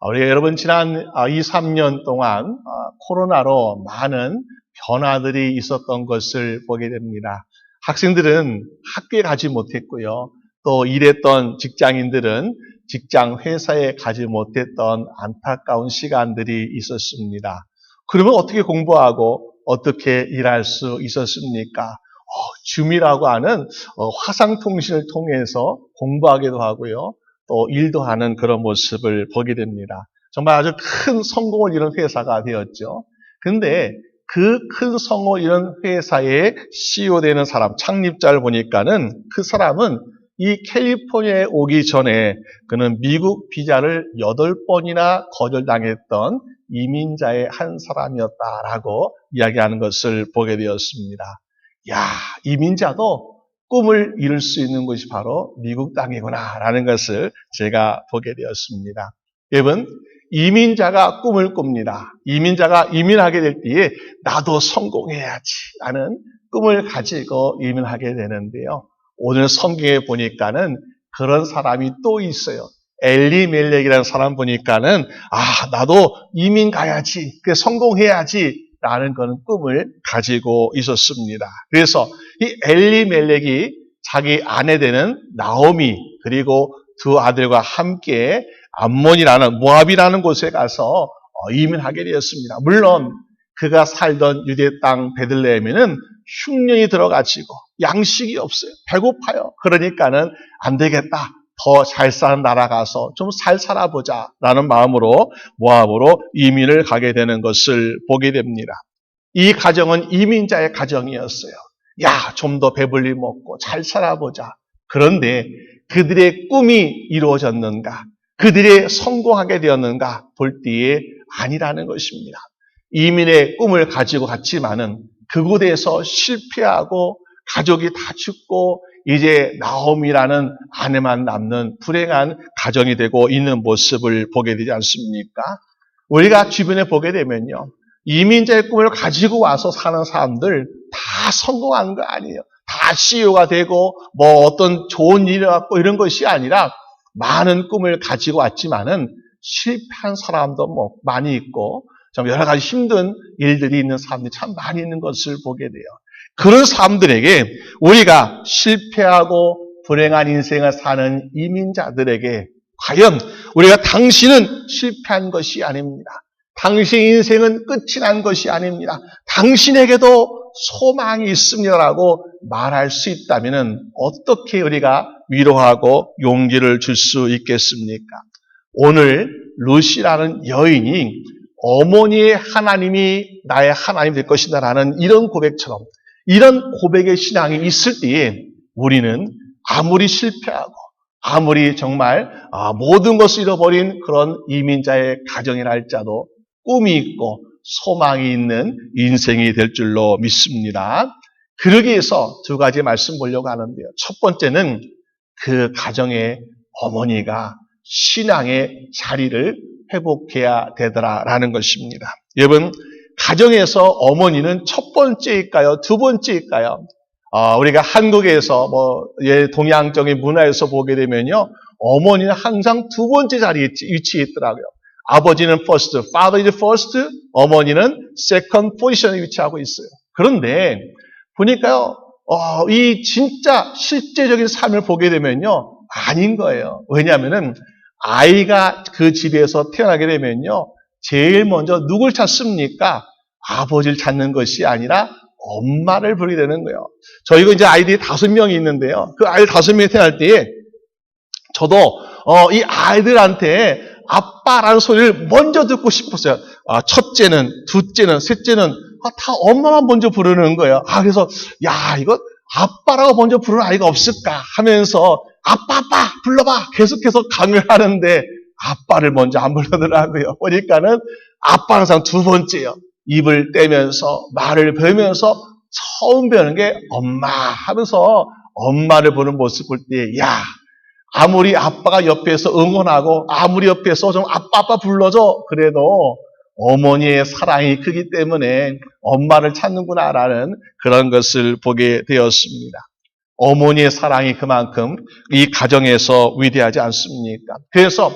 우리 여러분 지난 2, 3년 동안 코로나로 많은 변화들이 있었던 것을 보게 됩니다. 학생들은 학교에 가지 못했고요. 또 일했던 직장인들은 직장 회사에 가지 못했던 안타까운 시간들이 있었습니다. 그러면 어떻게 공부하고 어떻게 일할 수 있었습니까? 줌이라고 하는 화상통신을 통해서 공부하기도 하고요. 또 일도 하는 그런 모습을 보게 됩니다. 정말 아주 큰 성공을 이룬 회사가 되었죠. 그런데 그 큰 성공을 이룬 회사의 CEO 되는 사람, 창립자를 보니까는 그 사람은 이 캘리포니아에 오기 전에 그는 미국 비자를 8번이나 거절당했던 이민자의 한 사람이었다라고 이야기하는 것을 보게 되었습니다. 이민자도 꿈을 이룰 수 있는 곳이 바로 미국 땅이구나 라는 것을 제가 보게 되었습니다. 여러분, 이민자가 꿈을 꿉니다. 이민자가 이민하게 될 때에 나도 성공해야지 라는 꿈을 가지고 이민하게 되는데요. 오늘 성경에 보니까는 그런 사람이 또 있어요. 엘리멜렉이라는 사람 보니까는 나도 이민 가야지, 성공해야지 라는 그런 꿈을 가지고 있었습니다. 그래서 이 엘리멜렉이 자기 아내 되는 나오미 그리고 두 아들과 함께 암몬이라는 모압이라는 곳에 가서 이민하게 되었습니다. 물론 그가 살던 유대 땅 베들레헴에는 흉년이 들어가지고 양식이 없어요. 배고파요. 그러니까는 안 되겠다. 더 잘 사는 나라 가서 좀 잘 살아보자 라는 마음으로 모압으로 이민을 가게 되는 것을 보게 됩니다. 이 가정은 이민자의 가정이었어요. 좀 더 배불리 먹고 잘 살아보자. 그런데 그들의 꿈이 이루어졌는가? 그들이 성공하게 되었는가? 볼 때에 아니라는 것입니다. 이민의 꿈을 가지고 갔지만은 그곳에서 실패하고 가족이 다 죽고 이제 나오미라는 아내만 남는 불행한 가정이 되고 있는 모습을 보게 되지 않습니까? 우리가 주변에 보게 되면요. 이민자의 꿈을 가지고 와서 사는 사람들 다 성공한 거 아니에요. 다 CEO가 되고 어떤 좋은 일을 갖고 이런 것이 아니라 많은 꿈을 가지고 왔지만은 실패한 사람도 많이 있고 좀 여러 가지 힘든 일들이 있는 사람들이 참 많이 있는 것을 보게 돼요. 그런 사람들에게 우리가 실패하고 불행한 인생을 사는 이민자들에게 과연 우리가 당신은 실패한 것이 아닙니다. 당신 인생은 끝이 난 것이 아닙니다. 당신에게도 소망이 있습니다라고 말할 수 있다면 어떻게 우리가 위로하고 용기를 줄 수 있겠습니까? 오늘 루시라는 여인이 어머니의 하나님이 나의 하나님 될 것이다 라는 이런 고백처럼 이런 고백의 신앙이 있을 때에 우리는 아무리 실패하고 아무리 정말 모든 것을 잃어버린 그런 이민자의 가정이라 할지라도 꿈이 있고 소망이 있는 인생이 될 줄로 믿습니다. 그러기 위해서 두 가지 말씀 보려고 하는데요. 첫 번째는 그 가정의 어머니가 신앙의 자리를 회복해야 되더라라는 것입니다. 여러분, 가정에서 어머니는 첫 번째일까요? 두 번째일까요? 우리가 한국에서 동양적인 문화에서 보게 되면요. 어머니는 항상 두 번째 자리에 위치해 있더라고요. 아버지는 first, father is first, 어머니는 second position에 위치하고 있어요. 그런데 보니까요, 이 진짜 실제적인 삶을 보게 되면요, 아닌 거예요. 왜냐하면은 아이가 그 집에서 태어나게 되면요, 제일 먼저 누굴 찾습니까? 아버지를 찾는 것이 아니라 엄마를 부르게 되는 거예요. 저희가 이제 아이들이 5명이 있는데요. 그 아이들 5명이 태어날 때에 저도 이 아이들한테 아빠라는 소리를 먼저 듣고 싶었어요. 첫째는, 둘째는, 셋째는 다 엄마만 먼저 부르는 거예요. 그래서 이거 아빠라고 먼저 부르는 아이가 없을까 하면서 아빠 불러봐 계속해서 강요를 하는데 아빠를 먼저 안 부르더라고요. 보니까는 아빠는 항상 두 번째예요. 입을 떼면서 말을 배우면서 처음 배우는 게 엄마 하면서 엄마를 보는 모습 볼 때 아무리 아빠가 옆에서 응원하고 아무리 옆에서 좀 아빠 불러줘 그래도 어머니의 사랑이 크기 때문에 엄마를 찾는구나라는 그런 것을 보게 되었습니다. 어머니의 사랑이 그만큼 이 가정에서 위대하지 않습니까? 그래서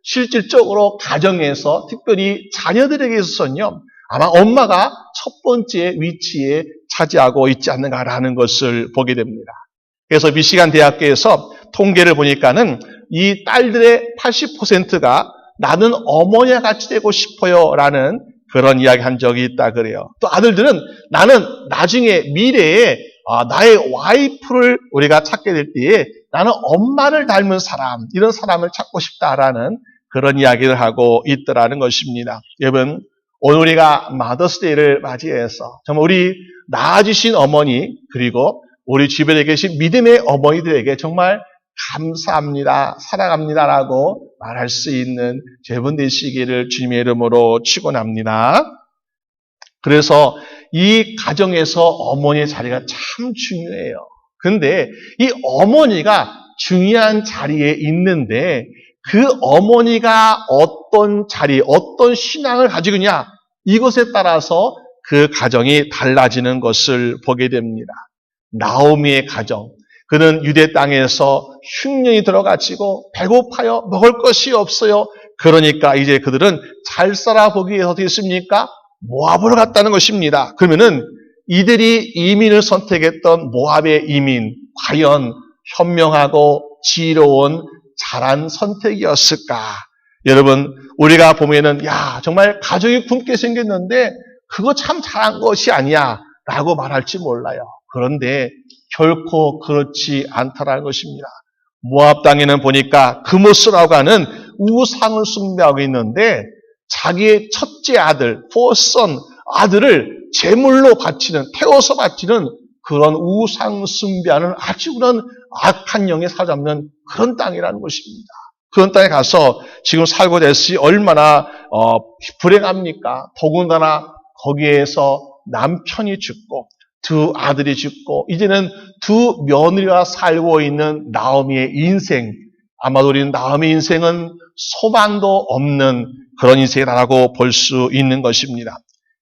실질적으로 가정에서 특별히 자녀들에게 있어서는요, 아마 엄마가 첫 번째 위치에 차지하고 있지 않는가라는 것을 보게 됩니다. 그래서 미시간 대학교에서 통계를 보니까는 이 딸들의 80%가 나는 어머니와 같이 되고 싶어요 라는 그런 이야기 한 적이 있다 그래요. 또 아들들은 나는 나중에 미래에 나의 와이프를 우리가 찾게 될 때에 나는 엄마를 닮은 사람, 이런 사람을 찾고 싶다라는 그런 이야기를 하고 있더라는 것입니다. 여러분, 오늘 우리가 마더스데이를 맞이해서 정말 우리 낳아주신 어머니 그리고 우리 주변에 계신 믿음의 어머니들에게 정말 감사합니다, 사랑합니다라고 말할 수 있는 여러분 되시기를 주님의 이름으로 축원합니다. 그래서 이 가정에서 어머니의 자리가 참 중요해요. 그런데 이 어머니가 중요한 자리에 있는데 그 어머니가 어떤 자리, 어떤 신앙을 가지고 있냐, 이것에 따라서 그 가정이 달라지는 것을 보게 됩니다. 나오미의 가정, 그는 유대 땅에서 흉년이 들어가지고 배고파요, 먹을 것이 없어요. 그러니까 이제 그들은 잘 살아보기 위해서 어떻게 했습니까? 모압으로 갔다는 것입니다. 그러면은 이들이 이민을 선택했던 모압의 이민, 과연 현명하고 지혜로운 잘한 선택이었을까? 여러분, 우리가 보면은 정말 가정이 굶게 생겼는데 그거 참 잘한 것이 아니야 라고 말할지 몰라요. 그런데 결코 그렇지 않다라는 것입니다. 모압 땅에는 보니까 그모스라고 하는 우상을 숭배하고 있는데 자기의 첫째 아들, 포선 아들을 제물로 바치는, 태워서 바치는 그런 우상 숭배하는 아주 그런 악한 영에 사로잡는 그런 땅이라는 것입니다. 그런 땅에 가서 지금 살고 됐으니 얼마나 불행합니까? 더군다나 거기에서 남편이 죽고 두 아들이 죽고 이제는 두 며느리가 살고 있는 나오미의 인생, 아마도 우리는 나오미의 인생은 소망도 없는 그런 인생이라고 볼 수 있는 것입니다.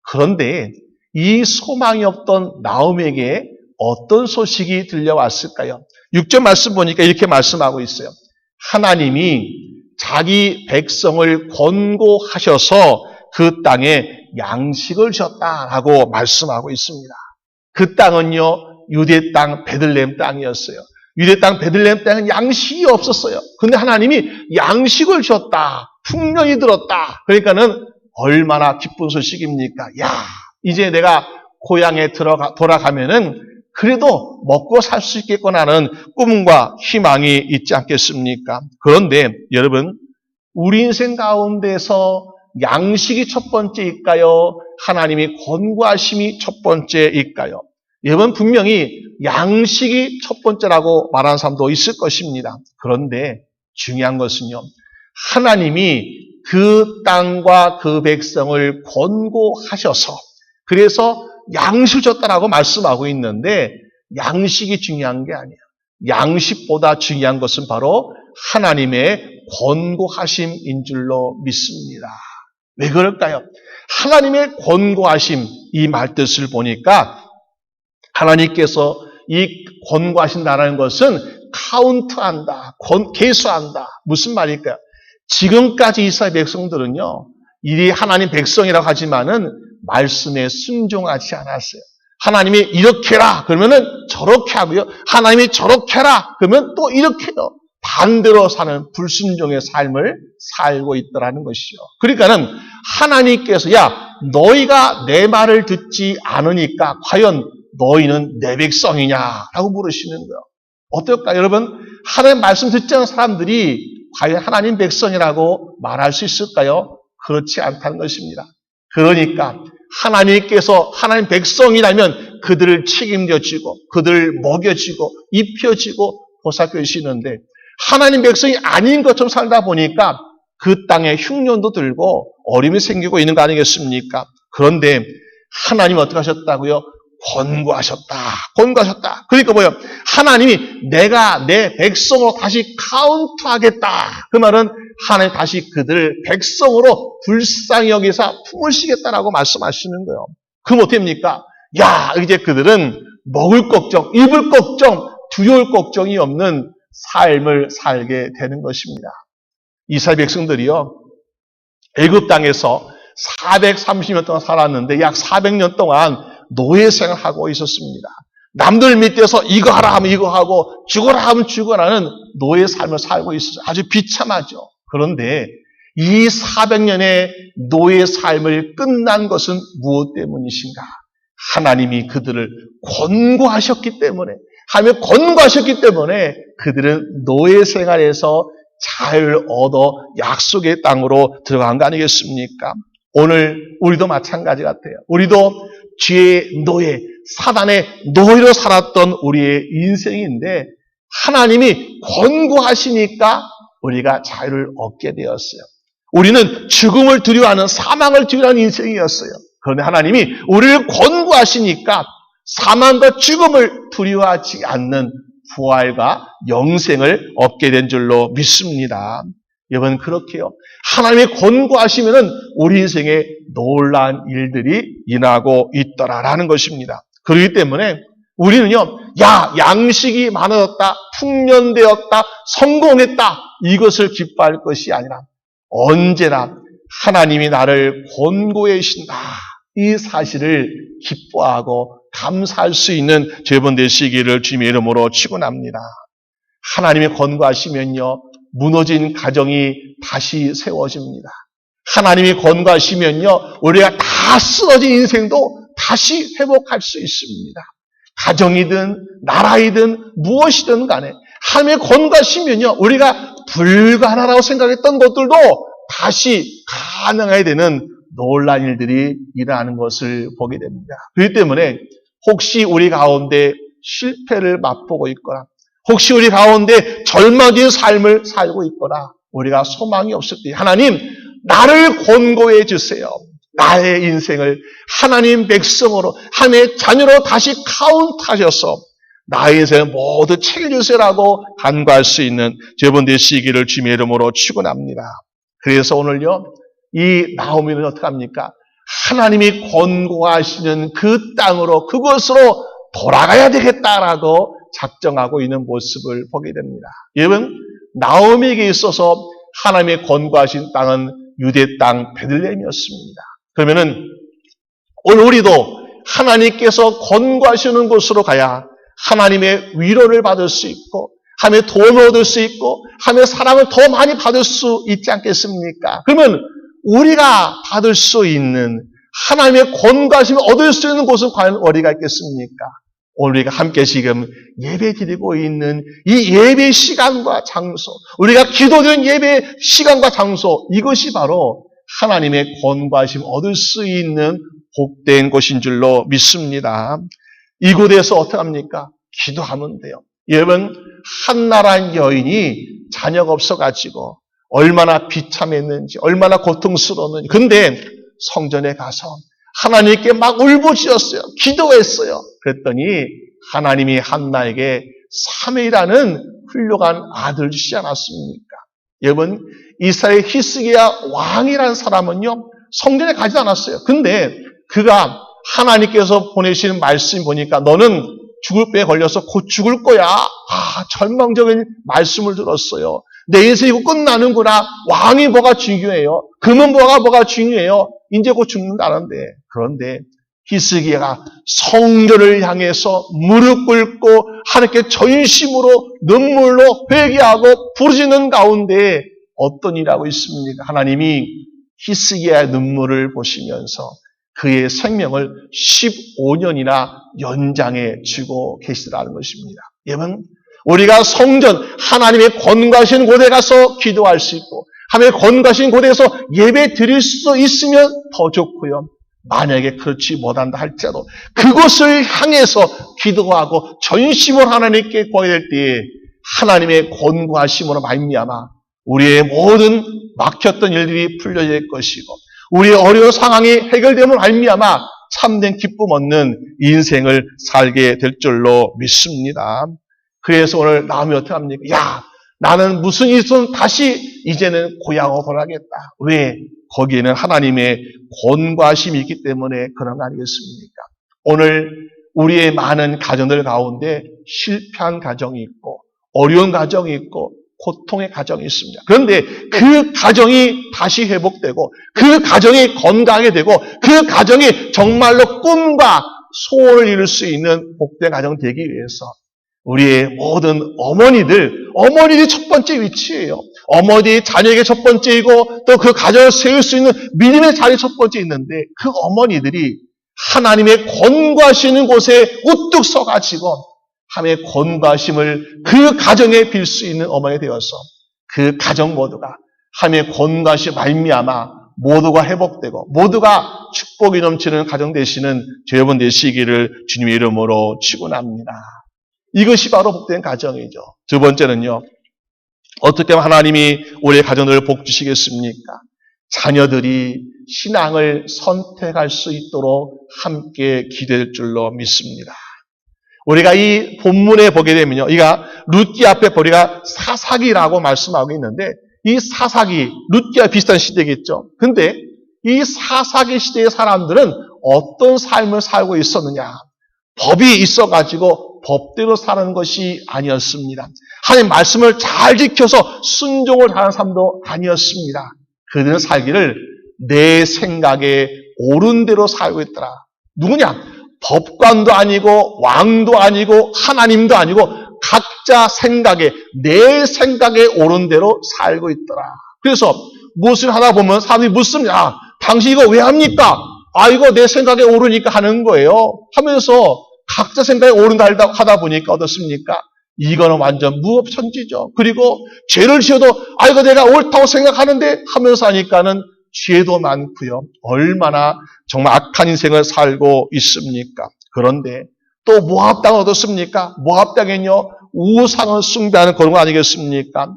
그런데 이 소망이 없던 나오미에게 어떤 소식이 들려왔을까요? 6절 말씀 보니까 이렇게 말씀하고 있어요. 하나님이 자기 백성을 권고하셔서 그 땅에 양식을 주셨다라고 말씀하고 있습니다. 그 땅은요, 유대 땅 베들레헴 땅이었어요. 유대 땅 베들레헴 땅은 양식이 없었어요. 그런데 하나님이 양식을 주셨다. 풍년이 들었다. 그러니까는 얼마나 기쁜 소식입니까? 이제 내가 고향에 돌아가면은 그래도 먹고 살 수 있겠구나 하는 꿈과 희망이 있지 않겠습니까? 그런데 여러분, 우리 인생 가운데서 양식이 첫 번째일까요? 하나님이 권고하심이 첫 번째일까요? 여러분, 분명히 양식이 첫 번째라고 말하는 사람도 있을 것입니다. 그런데 중요한 것은요, 하나님이 그 땅과 그 백성을 권고하셔서 그래서 양식을 줬다라고 말씀하고 있는데 양식이 중요한 게 아니에요. 양식보다 중요한 것은 바로 하나님의 권고하심인 줄로 믿습니다. 왜 그럴까요? 하나님의 권고하심, 이 말뜻을 보니까 하나님께서 이 권고하신다는 것은 카운트한다, 계수한다. 무슨 말일까요? 지금까지 이스라엘 백성들은요, 이 하나님 백성이라고 하지만은 말씀에 순종하지 않았어요. 하나님이 이렇게 해라 그러면은 저렇게 하고요. 하나님이 저렇게 해라 그러면 또 이렇게 해요. 반대로 사는 불순종의 삶을 살고 있더라는 것이죠. 그러니까는 하나님께서 너희가 내 말을 듣지 않으니까 과연 너희는 내 백성이냐라고 물으시는 거예요. 어떨까 여러분? 하나님 말씀 듣지 않은 사람들이 과연 하나님 백성이라고 말할 수 있을까요? 그렇지 않다는 것입니다. 그러니까 하나님께서 하나님 백성이라면 그들을 책임져 주고 그들을 먹여 주고 입혀 주고 보살펴 주시는데 하나님 백성이 아닌 것처럼 살다 보니까 그 땅에 흉년도 들고 어림이 생기고 있는 거 아니겠습니까? 그런데 하나님이 어떻게 하셨다고요? 권고하셨다. 그러니까 뭐예요? 하나님이 내가 내 백성으로 다시 카운트하겠다. 그 말은 하나님 다시 그들을 백성으로 불쌍히 여기사 품으시겠다라고 말씀하시는 거예요. 그럼 어떻게 됩니까? 이제 그들은 먹을 걱정, 입을 걱정, 두려울 걱정이 없는 삶을 살게 되는 것입니다. 이스라엘 백성들이요, 애굽 땅에서 430년 동안 살았는데 약 400년 동안 노예 생활하고 있었습니다. 남들 밑에서 이거 하라 하면 이거 하고 죽어라 하면 죽어라는 노예 삶을 살고 있었어요. 아주 비참하죠. 그런데 이 400년의 노예 삶을 끝난 것은 무엇 때문이신가? 하나님이 그들을 권고하셨기 때문에, 하나님이 권고하셨기 때문에 그들은 노예 생활에서 자유를 얻어 약속의 땅으로 들어간 거 아니겠습니까? 오늘 우리도 마찬가지 같아요. 우리도 죄의 노예, 사단의 노예로 살았던 우리의 인생인데 하나님이 권고하시니까 우리가 자유를 얻게 되었어요. 우리는 죽음을 두려워하는, 사망을 두려워하는 인생이었어요. 그런데 하나님이 우리를 권고하시니까 사망과 죽음을 두려워하지 않는 부활과 영생을 얻게 된 줄로 믿습니다. 여러분, 그렇게요, 하나님이 권고하시면은 우리 인생에 놀라운 일들이 일어나고 있더라라는 것입니다. 그렇기 때문에 우리는요, 양식이 많아졌다, 풍년되었다, 성공했다, 이것을 기뻐할 것이 아니라 언제나 하나님이 나를 권고해 주신다, 이 사실을 기뻐하고 감사할 수 있는 여러분 되시기를 주님의 이름으로 축원합니다. 하나님이 권고하시면요, 무너진 가정이 다시 세워집니다. 하나님이 권고하시면요, 우리가 다 쓰러진 인생도 다시 회복할 수 있습니다. 가정이든 나라이든 무엇이든 간에 하나님의 권고하시면요, 우리가 불가능하다고 생각했던 것들도 다시 가능하게 되는 놀라운 일들이 일어나는 것을 보게 됩니다. 그렇기 때문에 혹시 우리 가운데 실패를 맛보고 있거나 혹시 우리 가운데 절망적인 삶을 살고 있거나 우리가 소망이 없을 때 하나님, 나를 권고해 주세요. 나의 인생을 하나님 백성으로, 하나님의 자녀로 다시 카운트하셔서 나의 인생을 모두 책임주세요라고 간구할 수 있는 여러분 되시기를 주님의 이름으로 축원합니다. 그래서 오늘요, 이 나오미는 어떡합니까? 하나님이 권고하시는 그 땅으로, 그곳으로 돌아가야 되겠다라고 작정하고 있는 모습을 보게 됩니다. 여러분, 나오미에게 있어서 하나님의 권고하신 땅은 유대 땅 베들레헴이었습니다. 그러면은 오늘 우리도 하나님께서 권고하시는 곳으로 가야 하나님의 위로를 받을 수 있고 하나님의 도움을 얻을 수 있고 하나님의 사랑을 더 많이 받을 수 있지 않겠습니까? 그러면 우리가 받을 수 있는 하나님의 권고하심을 얻을 수 있는 곳은 과연 어디가 있겠습니까? 오늘 우리가 함께 지금 예배 드리고 있는 이 예배 시간과 장소, 우리가 기도드리는 예배 시간과 장소, 이것이 바로 하나님의 권고하심을 얻을 수 있는 복된 곳인 줄로 믿습니다. 이곳에서 어떻게 합니까? 기도하면 돼요. 여러분, 한나라한 여인이 자녀가 없어가지고 얼마나 비참했는지, 얼마나 고통스러웠는지. 근데 성전에 가서 하나님께 막 울부짖었어요. 기도했어요. 그랬더니 하나님이 한나에게 사무엘이라는 훌륭한 아들을 주시지 않았습니까? 여러분, 이스라엘 히스기야 왕이라는 사람은요, 성전에 가지 않았어요. 근데 그가 하나님께서 보내시는 말씀 보니까 너는 죽을 병에 걸려서 곧 죽을 거야. 절망적인 말씀을 들었어요. 내 인생이 곧 끝나는구나. 왕이 뭐가 중요해요? 금은 뭐가 중요해요? 이제 곧 죽는다는데. 그런데 히스기야가 성전을 향해서 무릎 꿇고 하나님께 전심으로 눈물로 회개하고 부르짖는 가운데 어떤 일이 하고 있습니까? 하나님이 히스기야의 눈물을 보시면서 그의 생명을 15년이나 연장해 주고 계시더라는 것입니다. 여러분, 우리가 성전, 하나님의 권고하신 곳에 가서 기도할 수 있고 하나님의 권고하신 곳에서 예배 드릴 수 있으면 더 좋고요. 만약에 그렇지 못한다 할지라도 그곳을 향해서 기도하고 전심으로 하나님께 구하게 될 때에 하나님의 권고하심으로 말미암아 우리의 모든 막혔던 일들이 풀려질 것이고 우리의 어려운 상황이 해결되면 말미암아 참된 기쁨 얻는 인생을 살게 될 줄로 믿습니다. 그래서 오늘 나오면 어떻게 합니까? 나는 무슨 일 있으면 다시 이제는 고향으로 돌아가겠다. 왜? 거기에는 하나님의 권고하심이 있기 때문에 그런 거 아니겠습니까? 오늘 우리의 많은 가정들 가운데 실패한 가정이 있고 어려운 가정이 있고 고통의 가정이 있습니다. 그런데 그 가정이 다시 회복되고 그 가정이 건강하게 되고 그 가정이 정말로 꿈과 소원을 이룰 수 있는 복된 가정 되기 위해서 우리의 모든 어머니들이 첫 번째 위치예요. 어머니 자녀에게 첫 번째이고 또 그 가정을 세울 수 있는 믿음의 자리 첫 번째 있는데 그 어머니들이 하나님의 권고하시는 곳에 우뚝 서가지고 하나님의 권고하심을 그 가정에 빌 수 있는 어머니가 되어서 그 가정 모두가 하나님의 권고하심 말미암아 모두가 회복되고 모두가 축복이 넘치는 가정 되시는 여러분 되시기를 주님의 이름으로 축원합니다. 이것이 바로 복된 가정이죠. 두 번째는요. 어떻게 하면 하나님이 우리의 가정들을 복 주시겠습니까? 자녀들이 신앙을 선택할 수 있도록 함께 기댈 줄로 믿습니다. 우리가 이 본문에 보게 되면요. 이가 룻기 앞에 우리가 사사기라고 말씀하고 있는데 이 사사기, 룻기와 비슷한 시대겠죠. 근데 이 사사기 시대의 사람들은 어떤 삶을 살고 있었느냐? 법이 있어가지고 법대로 사는 것이 아니었습니다. 하나님 말씀을 잘 지켜서 순종을 하는 삶도 아니었습니다. 그들은 살기를 내 생각에 옳은 대로 살고 있더라. 누구냐? 법관도 아니고 왕도 아니고 하나님도 아니고 각자 생각에 내 생각에 옳은 대로 살고 있더라. 그래서 무엇을 하다 보면 사람들이 묻습니다. 당신 이거 왜 합니까? 이거 내 생각에 옳으니까 하는 거예요. 하면서 각자 생각에 옳은다 하다 보니까 어떻습니까? 이거는 완전 무법천지죠. 그리고 죄를 지어도 이거 내가 옳다고 생각하는데 하면서 하니까는 죄도 많고요. 얼마나 정말 악한 인생을 살고 있습니까? 그런데 또 모압 땅은 어떻습니까? 모압 땅엔요 우상을 숭배하는 그런 거 아니겠습니까?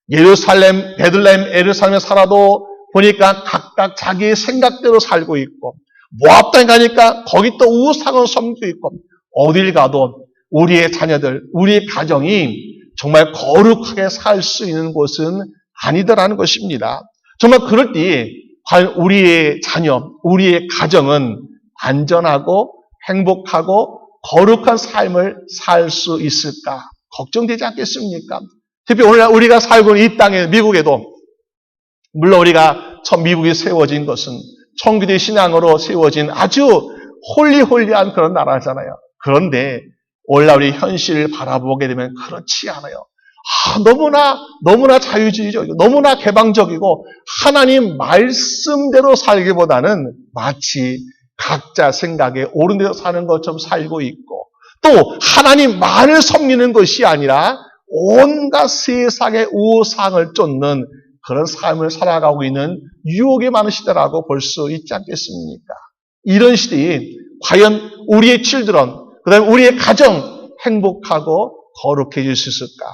예루살렘, 베들레헴, 예루살렘에 살아도 보니까 각각 자기의 생각대로 살고 있고 모압 땅에 가니까 거기 또 우상을 섬기고 있고 어딜 가도 우리의 자녀들, 우리의 가정이 정말 거룩하게 살 수 있는 곳은 아니더라는 것입니다. 정말 그럴 때 과연 우리의 자녀, 우리의 가정은 안전하고 행복하고 거룩한 삶을 살 수 있을까? 걱정되지 않겠습니까? 특히 오늘 우리가 살고 있는 이 땅에, 미국에도 물론 우리가 처음 미국이 세워진 것은 청교도 신앙으로 세워진 아주 홀리홀리한 그런 나라잖아요. 그런데 오늘날 우리 현실을 바라보게 되면 그렇지 않아요. 너무나 자유주의적이고 너무나 개방적이고 하나님 말씀대로 살기보다는 마치 각자 생각에 옳은 대로 사는 것처럼 살고 있고 또 하나님만을 섬기는 것이 아니라 온갖 세상의 우상을 쫓는 그런 삶을 살아가고 있는 유혹이 많은 시대라고 볼 수 있지 않겠습니까? 이런 시대에 과연 우리의 children, 그다음에 우리의 가정 행복하고 거룩해질 수 있을까?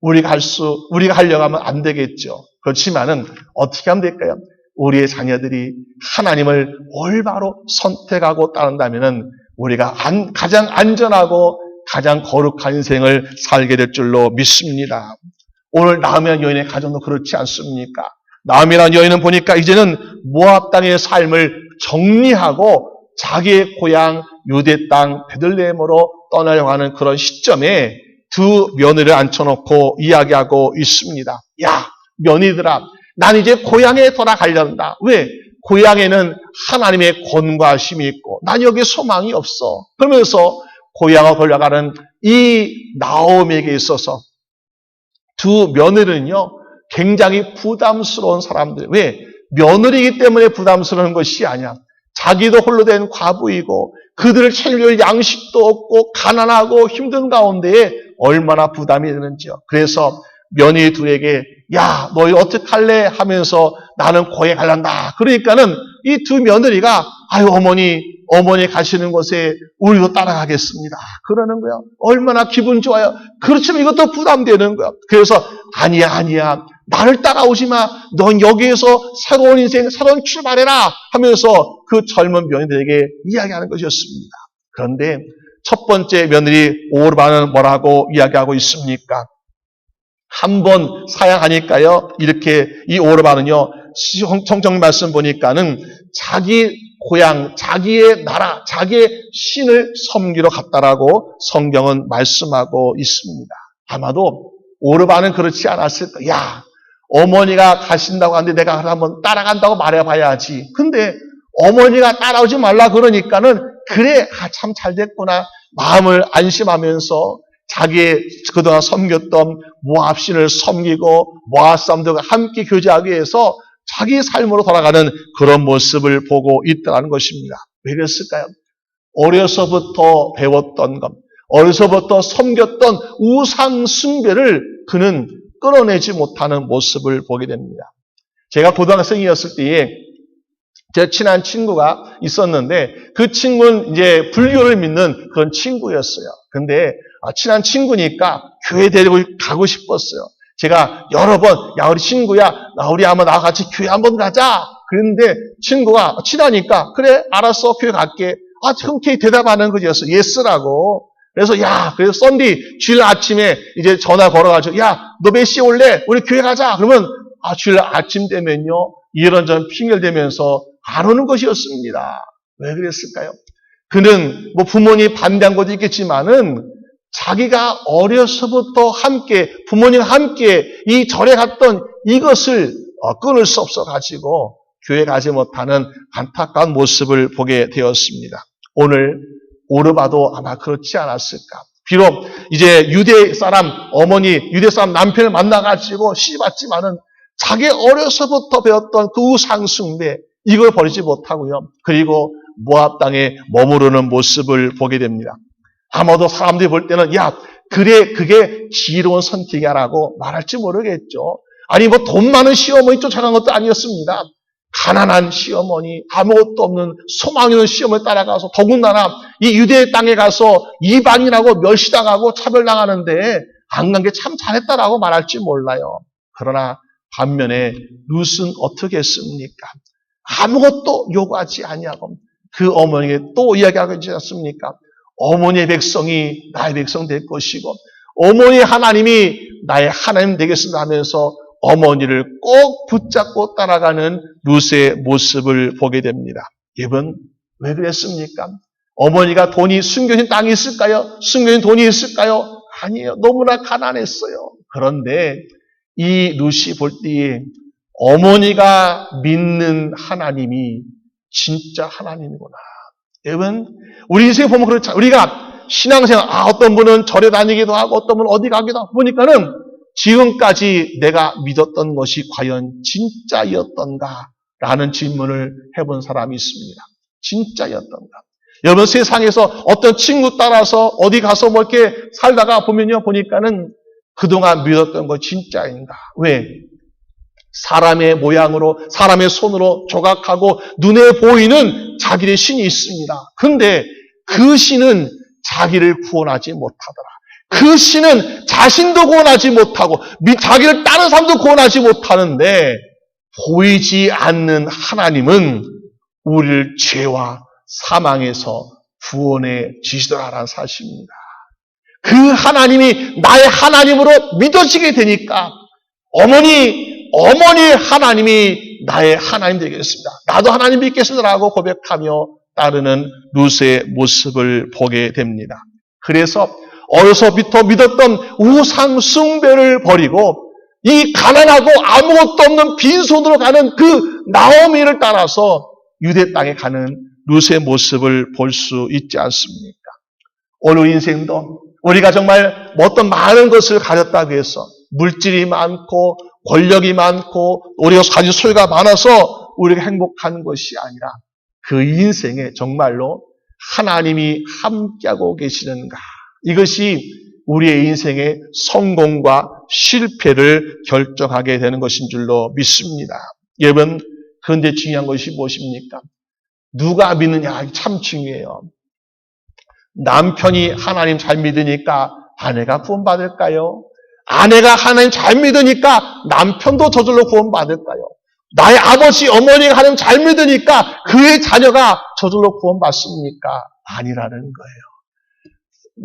우리가 하려고 하면 안 되겠죠. 그렇지만은 어떻게 하면 될까요? 우리의 자녀들이 하나님을 올바로 선택하고 따른다면은 우리가 가장 안전하고 가장 거룩한 인생을 살게 될 줄로 믿습니다. 오늘 나음이라는 여인의 가정도 그렇지 않습니까? 나음이라는 여인은 보니까 이제는 모압 땅의 삶을 정리하고 자기의 고향 유대 땅 베들레헴으로 떠나려고 하는 그런 시점에 두 며느리를 앉혀놓고 이야기하고 있습니다. 야, 며느리들아, 난 이제 고향에 돌아가려는다. 왜? 고향에는 하나님의 권고하심이 있고 난 여기에 소망이 없어. 그러면서 고향으로 돌아가는 이 나오미에게 있어서 두 며느리는요 굉장히 부담스러운 사람들. 왜? 며느리이기 때문에 부담스러운 것이 아니야. 자기도 홀로 된 과부이고 그들을 챙길 양식도 없고 가난하고 힘든 가운데에 얼마나 부담이 되는지요. 그래서 며느리 둘에게 야, 너희 어떡할래? 하면서 나는 고향에 갈란다. 그러니까는 이 두 며느리가 아유 어머니 가시는 곳에 우리도 따라가겠습니다. 그러는 거야. 얼마나 기분 좋아요. 그렇지만 이것도 부담되는 거야. 그래서 아니야. 나를 따라오지 마. 넌 여기에서 새로운 인생, 새로운 출발해라. 하면서 그 젊은 며느리에게 이야기하는 것이었습니다. 그런데 첫 번째 며느리 오르바는 뭐라고 이야기하고 있습니까? 한 번 사양하니까요. 이렇게 이 오르바는요. 성경 말씀 보니까는 자기 고향, 자기의 나라, 자기의 신을 섬기러 갔다라고 성경은 말씀하고 있습니다. 아마도 오르바는 그렇지 않았을까? 야, 어머니가 가신다고 하는데 내가 한번 따라간다고 말해봐야지. 근데 어머니가 따라오지 말라 그러니까는 그래, 참 잘됐구나. 마음을 안심하면서 자기의 그동안 섬겼던 모압신을 섬기고 모압 사람들과 함께 교제하기 위해서 자기 삶으로 돌아가는 그런 모습을 보고 있다는 것입니다. 왜 그랬을까요? 어려서부터 배웠던 것, 어려서부터 섬겼던 우상 숭배를 그는 끊어내지 못하는 모습을 보게 됩니다. 제가 고등학생이었을 때에 제 친한 친구가 있었는데 그 친구는 이제 불교를 믿는 그런 친구였어요. 근데 친한 친구니까 교회 데리고 가고 싶었어요. 제가 여러 번, 야, 우리 친구야, 우리 한번 나와 같이 교회 한번 가자. 그런데 친구가 친하니까, 그래, 알았어, 교회 갈게. 흔쾌히 대답하는 거였어. 예스라고. 그래서, 야, 그래서 썬디, 주일 아침에 이제 전화 걸어가지고, 야, 너 몇 시에 올래? 우리 교회 가자. 그러면, 주일 아침 되면요, 이런저런 핑계를 대면서 안 오는 것이었습니다. 왜 그랬을까요? 그는 뭐 부모님 반대한 것도 있겠지만은, 자기가 어려서부터 함께, 부모님과 함께 이 절에 갔던 이것을 끊을 수 없어가지고 교회 가지 못하는 안타까운 모습을 보게 되었습니다. 오늘 오르바도 아마 그렇지 않았을까. 비록 이제 유대 사람 어머니, 유대 사람 남편을 만나가지고 시집왔지만은 자기 어려서부터 배웠던 그 우상숭배, 이걸 버리지 못하고요. 그리고 모압 땅에 머무르는 모습을 보게 됩니다. 아마도 사람들이 볼 때는 야, 그래, 그게 지혜로운 선택이야라고 말할지 모르겠죠. 아니 뭐 돈 많은 시어머니 쫓아간 것도 아니었습니다. 가난한 시어머니, 아무것도 없는 소망이 없는 시어머니 따라가서 더군다나 이 유대 땅에 가서 이방인하고 멸시당하고 차별당하는데 안 간 게 참 잘했다라고 말할지 몰라요. 그러나 반면에 룻은 어떻게 했습니까? 아무것도 요구하지 아니하고 그 어머니에게 또 이야기하지 않습니까? 어머니의 백성이 나의 백성 될 것이고 어머니 하나님이 나의 하나님 되겠습니다 하면서 어머니를 꼭 붙잡고 따라가는 룻의 모습을 보게 됩니다. 여러분, 왜 그랬습니까? 어머니가 돈이 숨겨진 땅이 있을까요? 숨겨진 돈이 있을까요? 아니에요. 너무나 가난했어요. 그런데 이 룻이 볼 때에 어머니가 믿는 하나님이 진짜 하나님이구나. 여러분, 우리 인생에 보면 그렇잖아요. 우리가 신앙생활, 어떤 분은 절에 다니기도 하고 어떤 분은 어디 가기도 하고 보니까는 지금까지 내가 믿었던 것이 과연 진짜였던가? 라는 질문을 해본 사람이 있습니다. 진짜였던가? 여러분, 세상에서 어떤 친구 따라서 어디 가서 뭐 이렇게 살다가 보면요, 보니까는 그동안 믿었던 거 진짜인가? 왜? 사람의 모양으로, 사람의 손으로 조각하고 눈에 보이는 자기의 신이 있습니다. 근데 그 신은 자기를 구원하지 못하더라. 그 신은 자신도 구원하지 못하고 자기를 다른 사람도 구원하지 못하는데 보이지 않는 하나님은 우리를 죄와 사망에서 구원해 주시더라라는 사실입니다. 그 하나님이 나의 하나님으로 믿어지게 되니까 어머니 하나님이 나의 하나님 되겠습니다. 나도 하나님 믿겠습니다라고 고백하며 따르는 룻의 모습을 보게 됩니다. 그래서 어려서부터 믿었던 우상 숭배를 버리고 이 가난하고 아무것도 없는 빈손으로 가는 그 나오미를 따라서 유대 땅에 가는 룻의 모습을 볼 수 있지 않습니까? 오늘 인생도 우리가 정말 어떤 많은 것을 가졌다고 해서 물질이 많고 권력이 많고 우리가 가진 소유가 많아서 우리가 행복한 것이 아니라 그 인생에 정말로 하나님이 함께하고 계시는가? 이것이 우리의 인생의 성공과 실패를 결정하게 되는 것인 줄로 믿습니다. 여러분, 그런데 중요한 것이 무엇입니까? 누가 믿느냐 참 중요해요. 남편이 하나님 잘 믿으니까 아내가 구원받을까요? 아내가 하나님 잘 믿으니까 남편도 저절로 구원받을까요? 나의 아버지, 어머니가 하나님 잘 믿으니까 그의 자녀가 저절로 구원받습니까? 아니라는 거예요.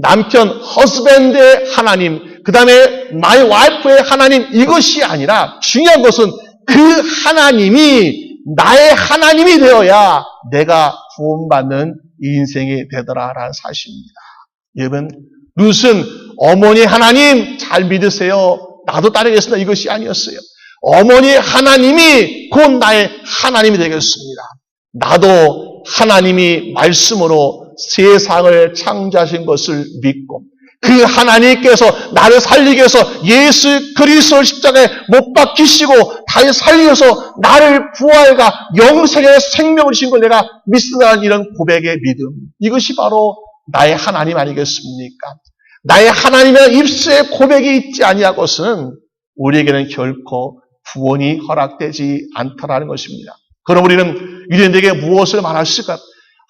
남편, 허스밴드의 하나님, 그 다음에 my wife의 하나님, 이것이 아니라 중요한 것은 그 하나님이 나의 하나님이 되어야 내가 구원받는 인생이 되더라라는 사실입니다. 여러분, 룻은 어머니 하나님 잘 믿으세요. 나도 따르겠습니다. 이것이 아니었어요. 어머니 하나님이 곧 나의 하나님이 되겠습니다. 나도 하나님이 말씀으로 세상을 창조하신 것을 믿고 그 하나님께서 나를 살리기 위해서 예수 그리스도를 십자가에 못 박히시고 다시 살리셔서 나를 부활과 영생의 생명을 주신 걸 내가 믿는다는 이런 고백의 믿음, 이것이 바로 나의 하나님 아니겠습니까? 나의 하나님의 입술에 고백이 있지 아니하고서는 우리에게는 결코 구원이 허락되지 않다라는 것입니다. 그럼 우리는 유대인들에게 무엇을 말하실까?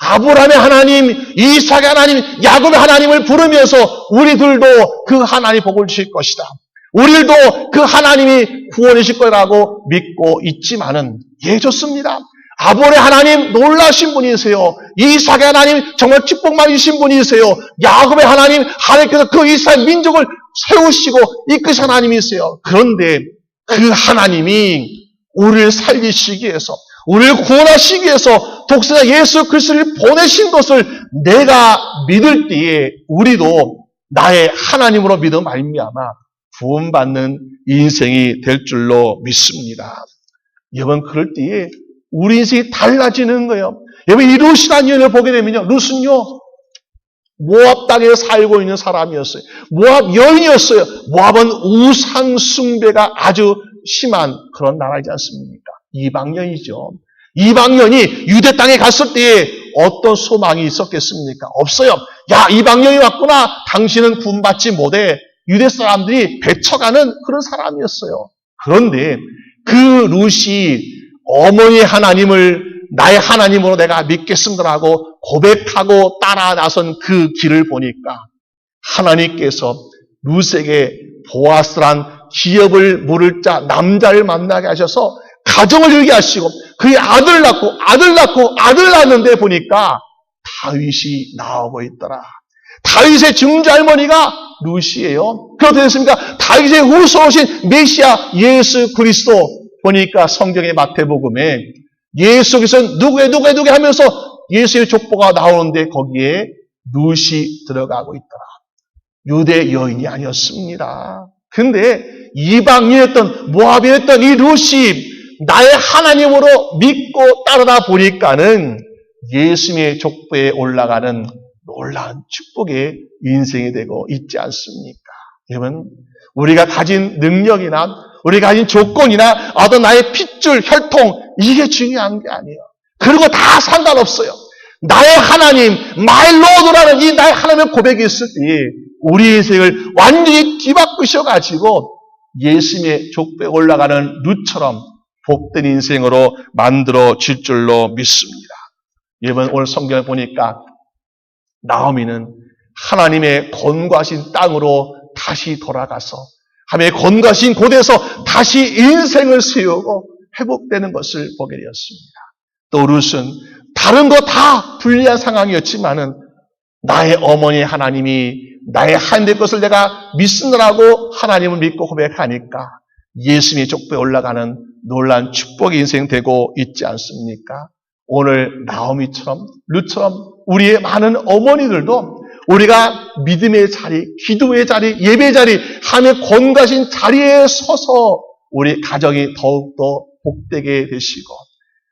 아브라함의 하나님, 이삭의 하나님, 야곱의 하나님을 부르면서 우리들도 그 하나님 복을 주실 것이다. 우리들도 그 하나님이 구원해 주실 거라고 믿고 있지만은, 예, 좋습니다. 아브라함의 하나님 놀라신 분이세요. 이삭의 하나님 정말 축복 많이 주신 분이세요. 야곱의 하나님, 하나님께서 그 이스라엘 민족을 세우시고 이끄신 하나님이세요. 그런데 그 하나님이 우리를 살리시기 위해서, 우리를 구원하시기 위해서 독생자 예수 그리스도를 보내신 것을 내가 믿을 때에 우리도 나의 하나님으로 믿음 말미암아 구원받는 인생이 될 줄로 믿습니다. 여러분, 그럴 때에 우리 인생이 달라지는 거예요. 여러분, 이 룻이라는 여인을 보게 되면요, 룻은요 모압 땅에 살고 있는 사람이었어요. 모압 여인이었어요. 모압은 우상 숭배가 아주 심한 그런 나라이지 않습니까? 이방연이죠. 이방연이 유대 땅에 갔을 때에 어떤 소망이 있었겠습니까? 없어요. 야, 이방연이 왔구나. 당신은 구원받지 못해. 유대 사람들이 배척하는 그런 사람이었어요. 그런데 그 룻이 어머니 하나님을 나의 하나님으로 내가 믿겠습니다라고 고백하고 따라 나선 그 길을 보니까 하나님께서 룻에게 보아스란 기업을 물을 자 남자를 만나게 하셔서 가정을 이루게 하시고 그의 아들 낳았는데 보니까 다윗이 나오고 있더라. 다윗의 증조할머니가 룻이에요. 그렇게 됐습니까? 다윗의 후손이신 메시아 예수 그리스도, 보니까 성경의 마태복음에 예수 그리스도 누구의 하면서 예수의 족보가 나오는데 거기에 룻이 들어가고 있더라. 유대 여인이 아니었습니다. 근데 이방인이었던 모압인이었던 이 룻이 나의 하나님으로 믿고 따르다 보니까는 예수님의 족보에 올라가는 놀라운 축복의 인생이 되고 있지 않습니까? 여러분, 우리가 가진 능력이나 우리가 가진 조건이나 어떤 나의 핏줄, 혈통, 이게 중요한 게 아니에요. 그리고 다 상관없어요. 나의 하나님, my Lord라는 이 나의 하나님의 고백이 있을 때 우리 인생을 완전히 뒤바꾸셔가지고 예수님의 족보에 올라가는 룻처럼 복된 인생으로 만들어 질 줄로 믿습니다. 여러분, 오늘 성경을 보니까 나오미는 하나님의 건과신 땅으로 다시 돌아가서 하나님의 건과신 곳에서 다시 인생을 세우고 회복되는 것을 보게 되었습니다. 또 룻은 다른 거 다 불리한 상황이었지만은 나의 어머니 하나님이 나의 하나님의 것을 내가 믿습니다라고 하나님을 믿고 고백하니까 예수님의 족보에 올라가는 놀라운 축복의 인생 되고 있지 않습니까? 오늘 나오미처럼 룻처럼 우리의 많은 어머니들도 우리가 믿음의 자리, 기도의 자리, 예배의 자리, 하나님의 권가신 자리에 서서 우리 가정이 더욱더 복되게 되시고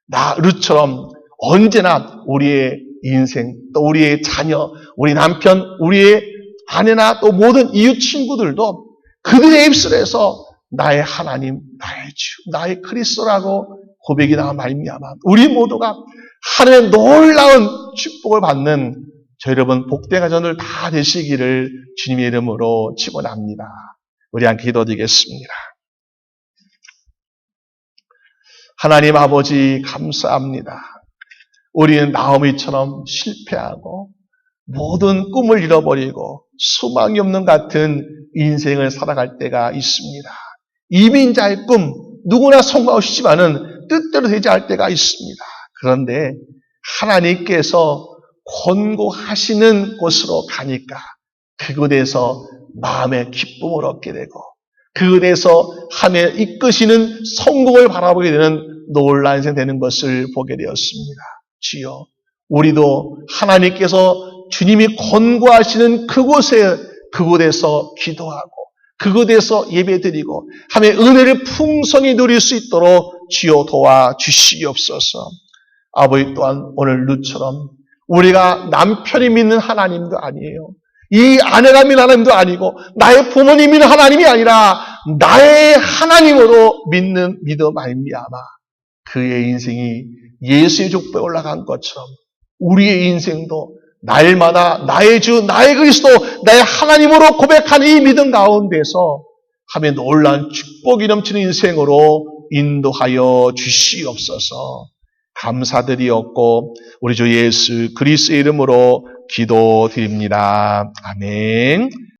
나 룻처럼 언제나 우리의 인생, 또 우리의 자녀, 우리 남편, 우리의 아내나 또 모든 이웃 친구들도 그들의 입술에서 나의 하나님, 나의 주, 나의 그리스도라고 고백이 나와 말미암아 우리 모두가 하나님의 놀라운 축복을 받는 저 여러분 복된 가정들 다 되시기를 주님의 이름으로 축원합니다. 우리 함께 기도드리겠습니다. 하나님 아버지 감사합니다. 우리는 나오미처럼 실패하고 모든 꿈을 잃어버리고 소망이 없는 같은 인생을 살아갈 때가 있습니다. 이민자의 꿈, 누구나 성공하고 싶지만은 뜻대로 되지 않을 때가 있습니다. 그런데 하나님께서 권고하시는 곳으로 가니까 그곳에서 마음의 기쁨을 얻게 되고 그곳에서 하나님의 이끄시는 성공을 바라보게 되는 놀라운 인생 되는 것을 보게 되었습니다. 주여, 우리도 하나님께서 주님이 권고하시는 그곳에 그곳에서 기도하고 그곳에서 예배드리고 하며 은혜를 풍성히 누릴 수 있도록 주여 도와주시옵소서. 아버지 또한 오늘 룻처럼 우리가 남편이 믿는 하나님도 아니에요. 이 아내가 믿는 하나님도 아니고 나의 부모님이 믿는 하나님이 아니라 나의 하나님으로 믿는 믿음 말미암아 그의 인생이 예수의 족보에 올라간 것처럼 우리의 인생도 날마다 나의 주, 나의 그리스도, 나의 하나님으로 고백하는 이 믿음 가운데서 하며 놀라운 축복이 넘치는 인생으로 인도하여 주시옵소서. 감사드리옵고 우리 주 예수 그리스도의 이름으로 기도드립니다. 아멘.